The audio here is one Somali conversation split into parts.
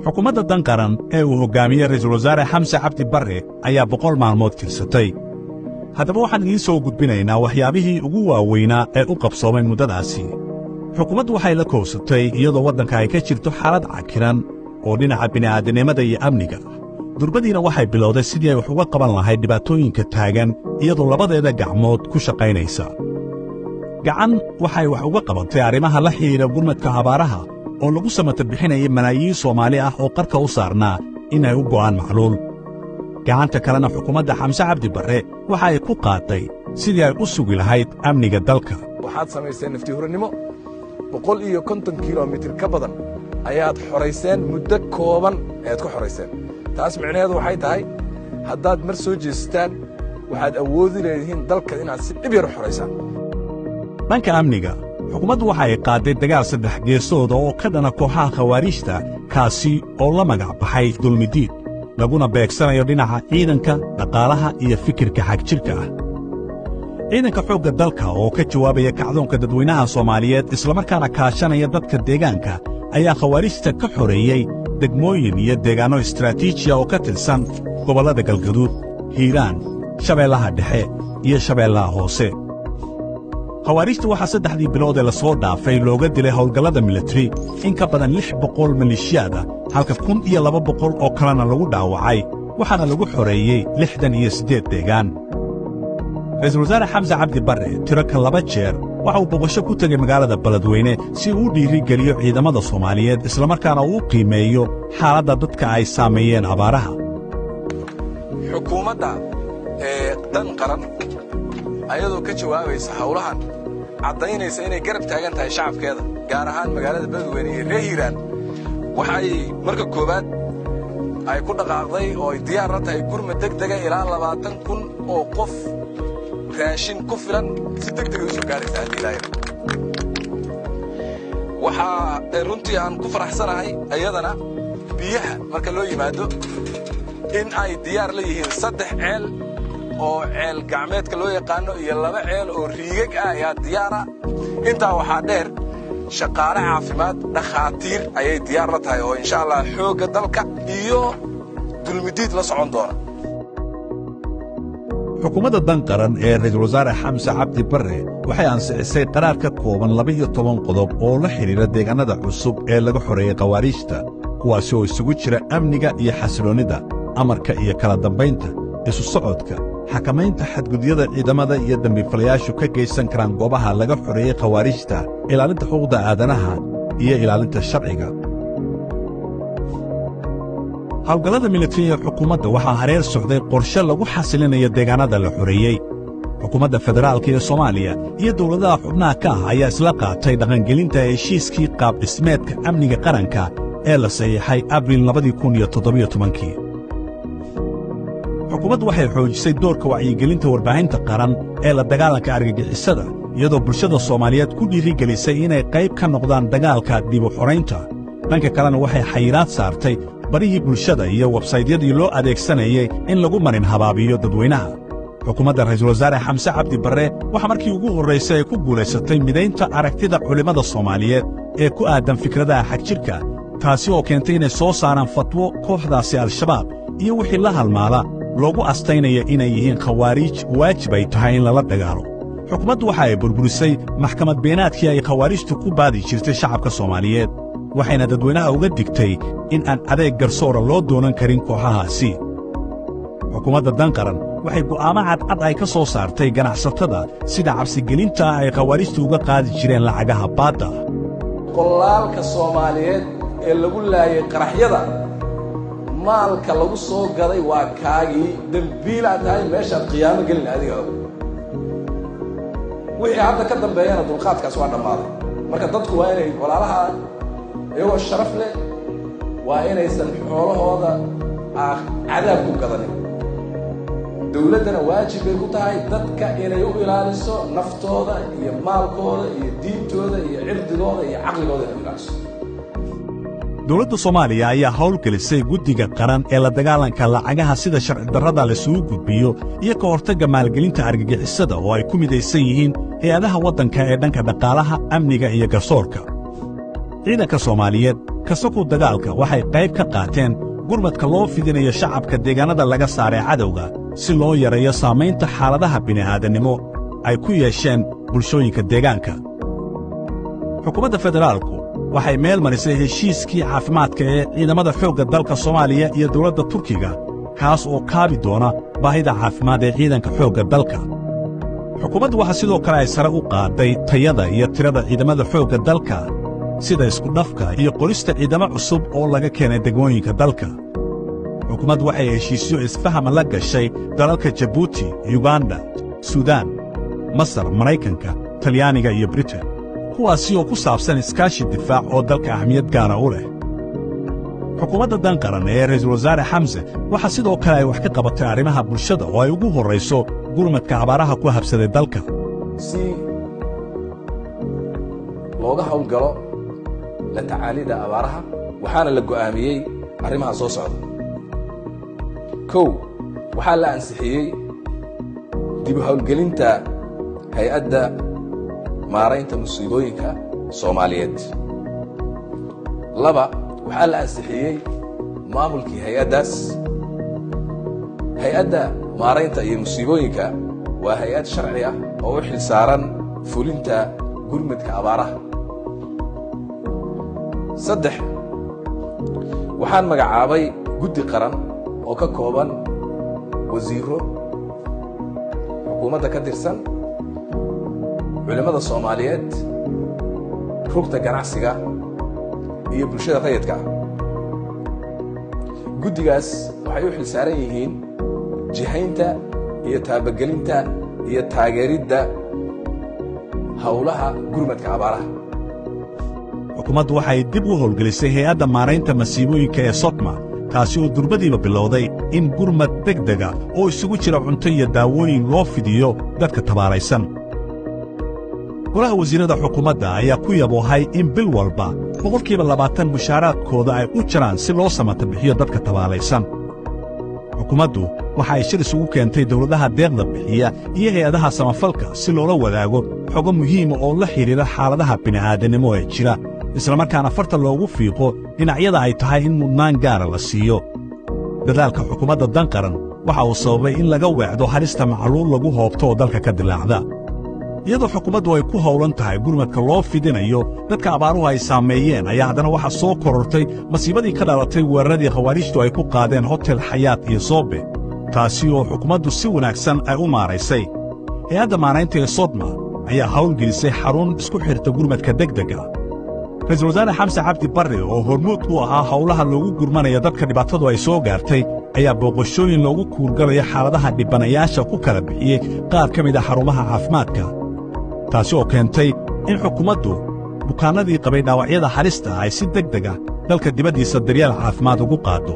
xukuumadda dan qaran ee uu hoggaamiyey ra'iisul wasaare xamse cabdi barre ayaa 100 maalmood tirsatay. haddaba waxaan idiin soo gudbinaynaa waxyaabihii ugu waaweynaa ee u qabsoomay muddadaasi. xukuumaddu waxay la koobsatay iyadoo waddanka ay ka jirto xaalad cakiran oo dhinaca bini'aadanimada iyo amniga ah. durbadiina waxay bilowday sidii ay wax uga qaban lahayd dhibaatooyinka taagan iyadoo labadeeda gacmood ku shaqaynaysa. gacan waxay wax uga qabatay arrimaha la xidhiidha gurmadka abaaraha oo lagu samatar bixinayay malaayiin Soomaali ah oo qarka u saarnaa inay u go'aan macluul. gacanta kalena xukuumadda xamse cabdi barre waxa ay ku qaatay sidii ay u sugi lahayd amniga dalka. waxaad samayseen naftihurinimo 150 kilomitir ka badan ayaad xorayseen muddo kooban ayaad ku xorayseen. taas micnaheedu waxay tahay haddaad mar soo jeestaan waxaad awoodi leedihiin dalka inaad si dhib yar u xoraysaan. dhanka amniga xukuumaddu waxa ay qaaday dagaal 3 geesooda oo ka dhana kooxaha khawaariijta kaasi oo la magac baxay dulmidiid laguna beegsanayo dhinaca ciidanka dhaqaalaha iyo fikirka xagjirka ah. ciidanka xoogga dalka oo ka jawaabaya kacdoonka dadweynaha Soomaaliyeed islamarkaana kaashanaya dadka deegaanka ayaa khawaariijta ka xoreeyey degmooyin iyo deegaanno istaraatiijiya oo ka tirsan gobollada Galgaduud, Hiiraan, Shabeellaha Dhexe iyo Shabeellaha Hoose. khawaariijta waxaa 3 bilood ee la soo dhaafay looga dilay howlgallada militari in ka badan 600 maleeshiyaad ah halka 1,200 oo kalena lagu dhaawacay waxaana lagu xoreeyey 68 deegaan. ra'iisul wasaare xamse cabdi barre tiro ka 2 jeer waxa uu boqosho ku tegey magaalada Beledweyne si uu u dhiirigeliyo ciidamada Soomaaliyeed islamarkaana uu qiimeeyo xaaladda dadka ay saameeyeen abaaraha. xukuumadda dan qaran ayadoo ka jawaabaysa hawlahan caddaynaysa inay garab taagan tahay shacabkeeda gaar ahaan magaalada Beledweyne iyo reer Hiiraan waxay marka koowaad ay ku dhaqaaqday oo ay diyaar la tahay gurmad degdega ilaa 20,000 oo qof raashin ku filan si degdeg u soo gaaraysa haddii ilaahay waxaa runtii aan ku faraxsanahay ayadana biyaha marka loo yimaado in ay diyaar la yihiin 3 ceel oo ceel gacmeedka loo yaqaano iyo 2 ceel oo riigag ah ayaa diyaara. intaa waxaa dheer shaqaale caafimaad dhakhaatiir ayay diyaar la tahay oo insha Allah xoogga dalka iyo dulmidiid la socon doona. xukuumadda dan qaran ee ra'iisul wasaare xamse cabdi barre waxay ansixisay qaraar ka kooban 12 qodob oo la xidhiidha deegaanada cusub ee laga xoreeyey khawaariijta kuwaasi oo isugu jira amniga iyo xasiloonnida amarka iyo kala dambaynta isu socodka xakamaynta xadgudyada ciidamada iyo dambiilayaashu ka geysan karaan goobaha laga xoreeyey khawaariijta ilaalinta xuquuqda aadanaha iyo ilaalinta sharciga. hawlgallada militari ee xukuumadda waxaa hareer socday qorshe lagu xasilinayo deegaanada la xoreeyey. xukuumadda federaalka ee Soomaaliya iyo dawladaha xubnaha ka ah ayaa isla qaatay dhaqangelinta heshiiskii qaab dhismeedka amniga qaranka ee la saxiixay Abriil 2017. xukuumaddu waxay xoojisay doorka wacyigelinta warbaahinta qaran ee la dagaalanka argagixisada iyadoo bulshada Soomaaliyeed ku dhiirigelisay inay qayb ka noqdaan dagaalka dib u xoraynta. dhanka kalena waxay xayiraad saartay barihii bulshada iyo websaydyadii loo adeegsanayay in lagu marin habaabiyo dadweynaha. xukuumadda ra'iisul wasaare xamse cabdi barre waxa markii ugu horraysay ay ku guulaysatay midaynta aragtida culimmada Soomaaliyeed ee ku aadan fikradaha xagjirka taasi oo keentay inay soo saaraan fatwo kooxdaasi al-shabaab iyo wixii la halmaala loogu astaynaya inay yihiin khawaariij waajib ay tahay in lala dagaalo. xukuumaddu waxa ay burburisay maxkamad beenaadkii ay khawaariijtu ku baadi jirtay shacabka Soomaaliyeed waxayna dadweynaha uga digtay in aan adeeg garsoora loo doonan karin kooxahaasi. xukuumadda dan qaran waxay go'aamo cadcad ay ka soo saartay ganacsatada sida cabsigelinta ay khawaariijtu uga qaadi jireen lacagaha baadda. qolaalka Soomaaliyeed ee lagu laayay qaraxyada maalka lagu soo gaday waa kaagii dambiil aad tahay meeshaad qiyaamo gelin adiga wixii hadda ka dambeeyana dulqaadkaas waa dhammaaday. marka dadku waa inay walaalaha iyagoo sharaf leh waa inaysan xoolahooda cadaab ku gadanin. dawladdana waajib bay ku tahay dadka inay u ilaaliso naftooda iyo maalkooda iyo diintooda iyo cirdigooda iyo caqligooda inay u ilaaliso. dawladda Soomaaliya ayaa howlgelisay guddiga qaran ee la dagaalanka lacagaha sida sharci darrada la isugu gudbiyo iyo ka hortagga maalgelinta argagixisada oo ay ku midaysan yihiin hay'adaha waddanka ee dhanka dhaqaalaha, amniga iyo garsoorka. ciidanka Soomaaliyeed kasoo dagaalka waxay qayb ka qaateen gurmadka loo fidinayo shacabka deegaanada laga saaray cadowga si loo yareeyo saamaynta xaaladaha bini'aadanimo ay ku yeesheen bulshooyinka deegaanka. xukuumadda federaalku waxay meel marisay heshiiskii caafimaadka ee ciidamada xoogga dalka Soomaaliya iyo dawladda Turkiga kaas oo kaabi doona baahida caafimaad ee ciidanka xoogga dalka. xukuumaddu waxa sidoo kale ay sare u qaaday tayada iyo tirada ciidamada xoogga dalka sida isku dhafka iyo qorista ciidamo cusub oo laga keenay degmooyinka dalka. xukuumaddu waxay heshiisyo isfahama la gashay dalalka Jabuuti, Uganda, Suudaan, Masar, Maraykanka, Talyaaniga iyo Britain kuwaasi oo ku saabsan iskaashi difaac oo dalka ahmiyad gaara u leh. xukuumadda dan qaran ee ra'iisul wasaare Xamse waxa sidoo kale ay wax ka qabatay arrimaha bulshada oo ay ugu horrayso gurmadka abaaraha ku habsaday dalka si looga hawlgalo la tacaalida abaaraha waxaana la go'aamiyey arrimaha soo socda. kow waxaa la ansixiyey dib u hawlgelinta hay-adda maaraynta musiibooyinka Soomaaliyeed. laba waxaa la ansixiyey maamulkii hay-addaas. hay-adda maaraynta iyo musiibooyinka waa hay-ad sharci ah oo u xilsaaran fulinta gurmadka abaaraha. saddex waxaan magacaabay guddi qaran oo ka kooban wasiirro xukuumadda ka tirsan, culimmada Soomaaliyeed, rugta ganacsiga iyo bulshada rayidka ah. guddigaas waxay u xilsaaran yihiin jihaynta iyo taabagelinta iyo taageeridda hawlaha gurmadka abaaraha. xukuumaddu waxay dib u howlgelisay hay-adda maaraynta masiibooyinka ee Sodma taasi oo durbadiiba bilowday in gurmad degdega oo isugu jira cunto iyo daawooyin loo fidiyo dadka tabaalaysan. golaha wasiirada xukuumadda ayaa ku yaboohay in bil walba 20% mushaaraadkooda ay u jiraan si loo samata bixiyo dadka tabaalaysan. xukuumaddu waxa ay shir isugu keentay dawladaha deeqda bixiya iyo hay-adaha samafalka si loola wadaago xogo muhiima oo la xidhiidha xaaladaha bini'aadanimo ee jira islamarkaana farta loogu fiiqo dhinacyada ay tahay in mudnaan gaara la siiyo. dadaalka xukuumadda dan qaran waxa uu sababay in laga weecdo halista macluul lagu hoobto oo dalka ka dilaacda. iyadoo xukuumaddu ay ku howlan tahay gurmadka loo fidinayo dadka abaaruhu ay saameeyeen ayaa haddana waxaa soo korortay masiibadii ka dhalatay weeraradii khawaarijtu ay ku qaadeen hotel xayaat iyo soobe taasi oo xukuumaddu si wanaagsan ay u maaraysay. hay-adda maaraynta ee Sodma ayaa hawlgelisay xarun isku xidhta gurmadka degdega. ra'iisul wasaare Xamse Cabdi Barre oo hormuud u ahaa howlaha loogu gurmanaya dadka dhibaatadu ay soo gaartay ayaa booqashooyin loogu kuurgalaya xaaladaha dhibanayaasha ku kala bixiyey qaar ka mid ah xarumaha caafimaadka taasi oo keentay in xukuumaddu bukaannadii qabay dhaawacyada halista ay si degdega dalka dibaddiisa daryeel caafimaad ugu qaaddo.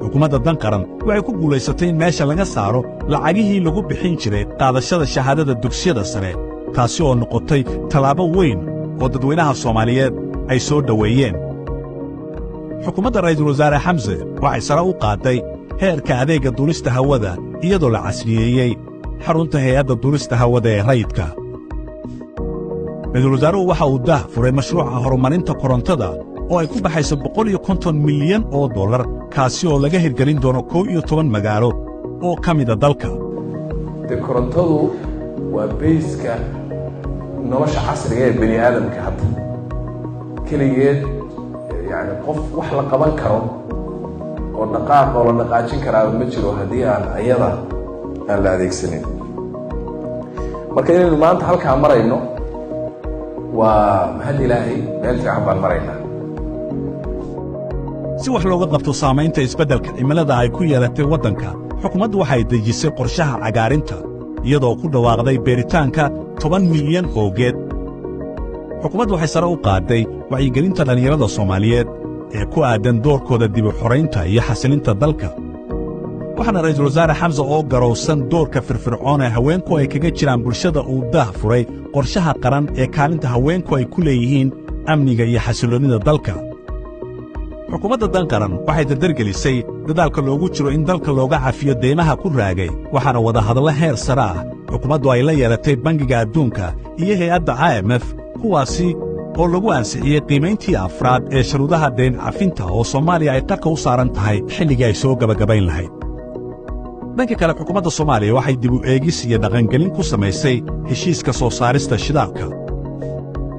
xukuumadda dan qaran waxay ku guulaysatay in meesha laga saaro lacagihii lagu bixin jiray qaadashada shahaadada dugsiyada sare taasi oo noqotay tallaabo weyn oo dadweynaha Soomaaliyeed ay soo dhoweeyeen. xukuumadda ra'iisul wasaare Xamse waxay sare u qaaday heerka adeegga duulista hawada iyadoo la casriyeeyey xarunta hay-adda duulista hawada ee rayidka. ra'iisul wasaaruhu waxa uu daah furay mashruuca horumarinta korontada oo ay ku baxayso $150 milyan kaasi oo laga hirgelin doono 11 magaalo oo ka mida dalka. korontadu waa bayska nolosha casriga ee bani aadamka hadda keligeed yani qof wax la qaban karo oo dhaqaaq oo la dhaqaajin karaa ma jiro haddii aan ayada aan la adeegsanin. marka inaynu maanta halkaa marayno waa mahad ilaahay, meel fiican baan maraynaa. si wax looga qabto saamaynta isbeddelka cimilada ay ku yeelatay waddanka xukuumaddu waxay dejisay qorshaha cagaarinta iyadoo ku dhawaaqday beeritaanka 10 milyan oo geed. xukuumaddu waxay sare u qaaday wacyigelinta dhallinyarada Soomaaliyeed ee ku aadan doorkooda dib u xoraynta iyo xasilinta dalka. waxaana ra'iisul wasaare Xamse oo garowsan doorka firfircoon ee haweenku ay kaga jiraan bulshada uu daah furay qorshaha qaran ee kaalinta haweenku ay ku leeyihiin amniga iyo xasiloonnida dalka. xukuumadda dan qaran waxay dardargelisay dadaalka loogu jiro in dalka looga cafiyo deymaha ku raagay waxaana wadahadallo heer sare ah xukuumaddu ay la yeelatay Bangiga Adduunka iyo hay-adda IMF kuwaasi oo lagu ansixiyey qiimayntii afraad ee shuruudaha dayn cafinta oo Soomaaliya ay qarka u saaran tahay xilligii ay soo gabagabayn lahayd. dhanka kale xukuumadda Soomaaliya waxay dib u eegis iyo dhaqangelin ku samaysay heshiiska soo saarista shidaalka.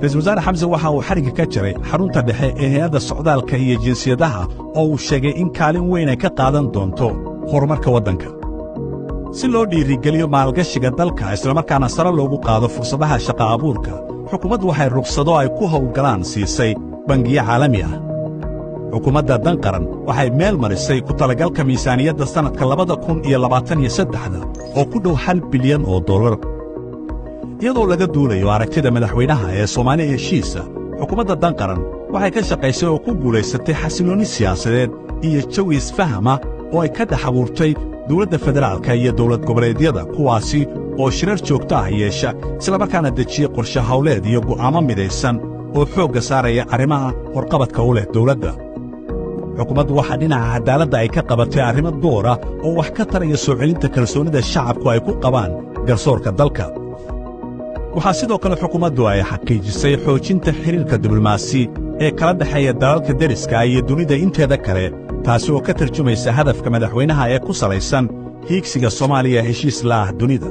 ra'iisul wasaare Xamse waxa uu xarigga ka jaray xarunta dhexe ee hay'adda socdaalka iyo jinsiyadaha oo uu sheegay in kaalin weyn ay ka qaadan doonto horumarka waddanka. si loo dhiirigeliyo maalgashiga dalka islamarkaana sare loogu qaado fursadaha shaqo abuurka, xukuumaddu waxay ruqsado ay ku hawlgalaan siisay bangiyo caalami ah. xukuumadda dan qaran waxay meel marisay ku talagalka miisaaniyadda sannadka 2023 oo ku dhow $1 bilyan oo dollar. iyadoo laga duulayo aragtida madaxweynaha ee Soomaaliya heshiisa, xukuumadda dan qaran waxay ka shaqaysay oo ku guulaysatay xasilooni siyaasadeed iyo jawi isfahama oo ay ka dhex abuurtay dawladda federaalka iyo dawlad goboleedyada, kuwaasi oo shirar joogto ah yeesha islamarkaana dejiyey qorshe hawleed iyo go'aamo midaysan oo xoogga saaraya arrimaha horqabadka u leh dawladda. xukuumaddu waxaa dhinaca cadaaladda ay ka qabatay arrimo door ah oo wax ka taraya soo celinta kalsoonida shacabku ay ku qabaan garsoorka dalka. waxaa sidoo kale xukuumaddu ay xaqiijisay xoojinta xiriirka diblomaasi ee kala dhexeeya dalalka deriska iyo dunida inteeda kale, taasi oo ka tarjumaysa hadafka madaxweynaha ee ku salaysan hiigsiga Soomaaliya heshiis la ah dunida.